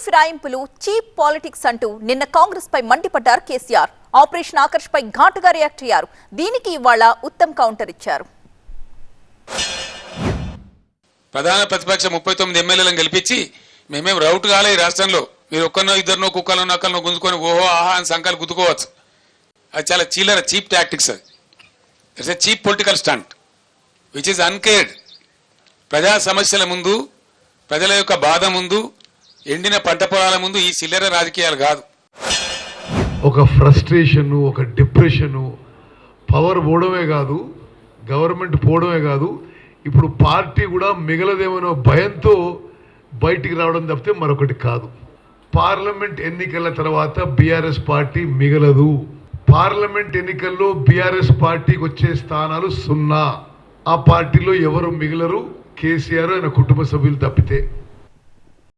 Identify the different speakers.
Speaker 1: ఫిరాయింపులు cheap politics అంటూ నిన్న కాంగ్రెస్ పై మండిపడ్డారు కేసీఆర్. ఆపరేషన్ ఆకర్ష్ పై ఘాటుగా రియాక్ట్ అయ్యారు. దీనికి ఇవాళ ఉత్తమ్ కౌంటర్ ఇచ్చారు.
Speaker 2: ప్రధాన ప్రతిపక్ష 39 ఎమ్మెల్యేలను గెలిపించి మేమేం రౌట్ కాలే ఈ రాష్ట్రంలో, మీరు ఒక్కనో ఇద్దరినో కుక్కలో నక్కలను గుంజుకొని ఓహో ఆహా అని సంకాలు గుద్దుకోవచ్చు. అది చాలా చీలర చీప్ టాక్టిక్స్. అది it's a cheap political stunt which is uncared. ప్రజా సమస్యల ముందు, ప్రజల యొక్క బాధ ముందు, ఎండిన పంట పొలాల ముందు ఈ చిల్లర రాజకీయాలు కాదు.
Speaker 3: ఒక ఫ్రస్ట్రేషను, ఒక డిప్రెషను, పవర్ పోవడమే కాదు, గవర్నమెంట్ పోవడమే కాదు, ఇప్పుడు పార్టీ కూడా మిగలదేమనో భయంతో బయటికి రావడం తప్పితే మరొకటి కాదు. పార్లమెంట్ ఎన్నికల తర్వాత బీఆర్ఎస్ పార్టీ మిగలదు. పార్లమెంట్ ఎన్నికల్లో బీఆర్ఎస్ పార్టీకి వచ్చే స్థానాలు 0. ఆ పార్టీలో ఎవరు మిగలరు, కేసీఆర్ ఆయన కుటుంబ సభ్యులు తప్పితే.